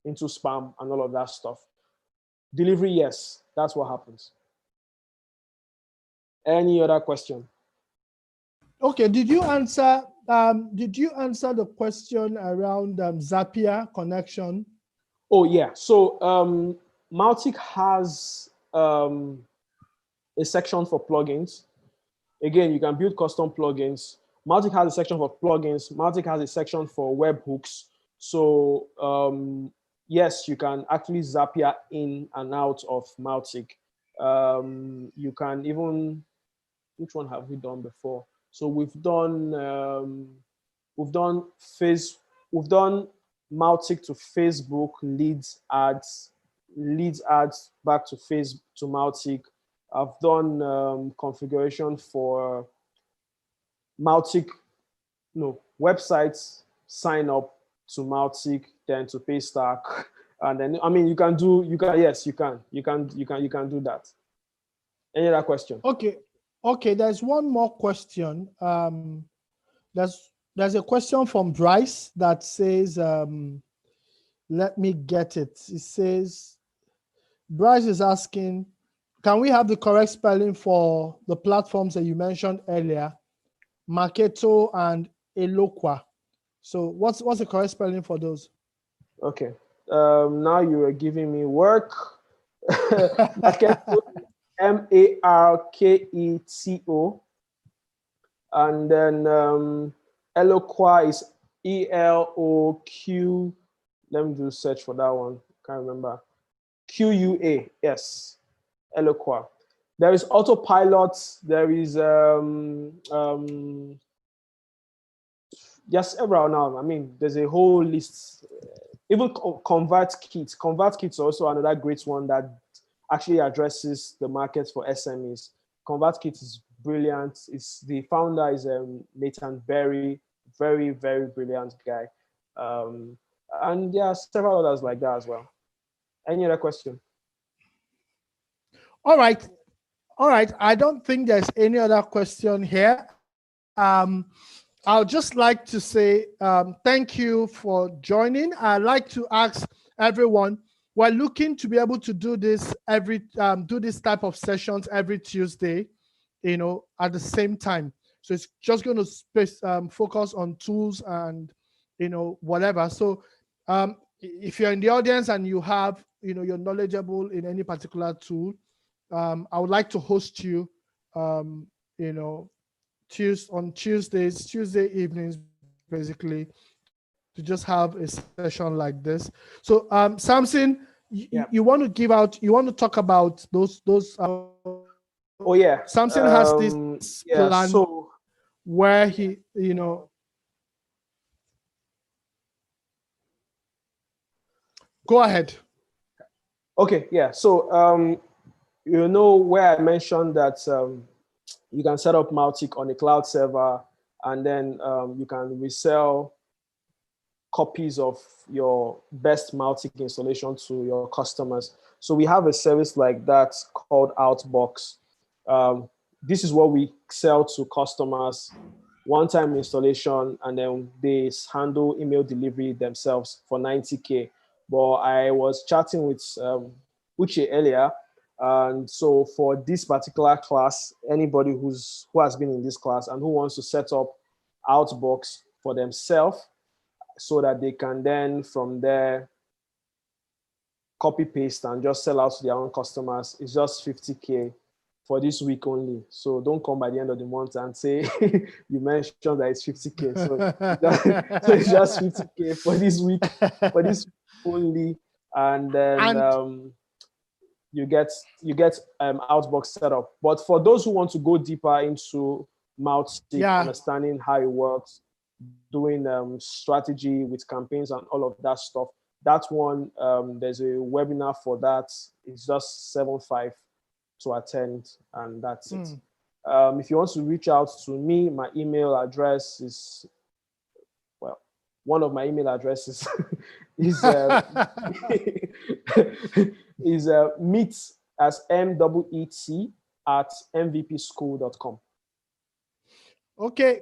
spam and all of that stuff. Delivery, yes, that's what happens. Any other question? Okay, did you answer the question around Zapier connection? Oh yeah, so Mautic has a section for plugins. Again, you can build custom plugins. Mautic has a section for plugins. Mautic has a section for webhooks. So yes, you can actually Zapier in and out of Mautic. You can even, which one have we done before? So we've done Mautic to Facebook leads ads back to Mautic. I've done configuration for Mautic, websites sign up to Mautic, then to Paystack, and then you can do that. Any other question? Okay. There's one more question. There's a question from Bryce that says, let me get it. It says, Bryce is asking, can we have the correct spelling for the platforms that you mentioned earlier, Marketo and Eloqua? So what's the correct spelling for those? Okay. Now you are giving me work. Marketo, Marketo, and then Eloqua is ELOQ. Let me do search for that one. Can't remember. QUA. Yes, Eloqua. There is autopilot. There is yes, several now. There's a whole list. Even ConvertKit. ConvertKit is also another great one that actually addresses the market for SMEs. ConvertKit is brilliant. The founder is Nathan Berry, very, very brilliant guy. And there are several others like that as well. Any other question? All right. I don't think there's any other question here. I'll just like to say thank you for joining. I'd like to ask everyone, we're looking to be able to do this do this type of sessions every Tuesday, at the same time. So it's just going to focus on tools and whatever. So if you're in the audience and you have you're knowledgeable in any particular tool, I would like to host you on Tuesday evenings, basically, to just have a session like this. So Samson, Yeah. you want to give out, you want to talk about those Oh yeah. Samson has this Yeah. plan So where he, you know, go ahead. okay. Yeah. So you know where I mentioned that you can set up Mautic on a cloud server, and then you can resell copies of your best Mautic installation to your customers. So we have a service like that called Outbox. This is what we sell to customers, one-time installation, and then they handle email delivery themselves for 90K. But I was chatting with Uche earlier, and so for this particular class, anybody who has been in this class and who wants to set up Outbox for themselves, so that they can then from there copy paste and just sell out to their own customers. It's just 50K for this week only. So don't come by the end of the month and say you mentioned that it's 50K. So it's just 50K for this week, for this week only. And then And you get Outbox set up. But for those who want to go deeper into Mautic, yeah, understanding how it works, doing strategy with campaigns and all of that stuff, that one, there's a webinar for that. It's just 7.5 to attend, and that's it. If you want to reach out to me, my email address is, well, one of my email addresses is is meet as MEET at mvpschool.com. okay,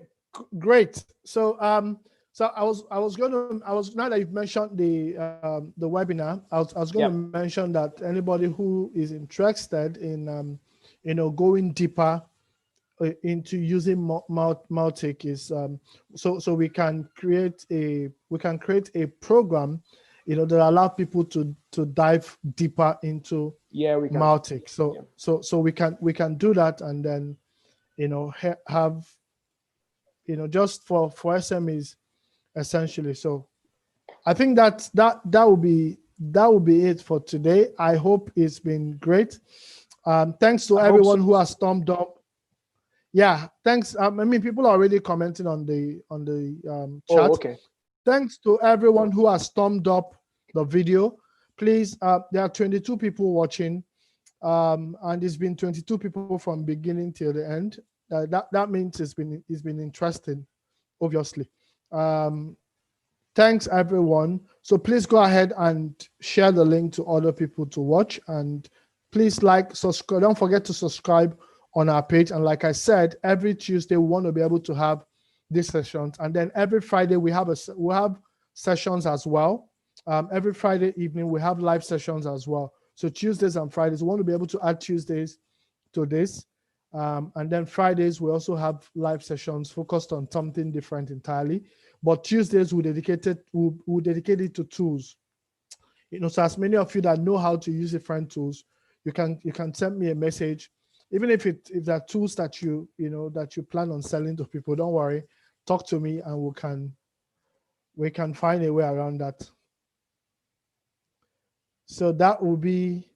great. So I was now that you've mentioned the webinar, I was going to Yep. mention that anybody who is interested in going deeper into using Mautic is so we can create a program, that allow people to dive deeper into Yeah, we can. Mautic. Yeah. So we can do that, and then have just for SMEs essentially. So I think that will be it for today. I hope it's been great. Thanks to I hope so. everyone who has thumbed up. Yeah, thanks. I mean, people are already commenting on the Oh, chat. okay. Thanks to everyone who has thumbed up the video. Please, there are 22 people watching, and it's been 22 people from beginning till the end. That means it's been interesting, obviously. Thanks everyone. So please go ahead and share the link to other people to watch, and please subscribe. Don't forget to subscribe on our page. And like I said, every Tuesday we want to be able to have these sessions, and then every Friday we have sessions as well. Every Friday evening we have live sessions as well. So Tuesdays and Fridays, we want to be able to add Tuesdays to this. And then Fridays, we also have live sessions focused on something different entirely. But Tuesdays, we dedicate it to tools. So as many of you that know how to use different tools, you can send me a message. Even if there are tools that you plan on selling to people, don't worry, talk to me and we can find a way around that. So that will be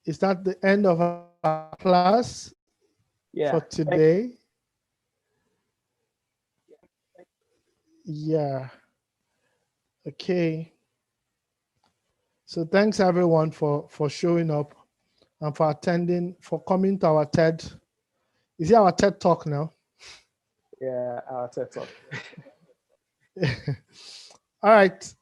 is that the end of our class for today? Yeah. Okay. So thanks everyone for showing up and for attending, for coming to our TED. Is it our TED Talk now? Yeah, our TED Talk. All right.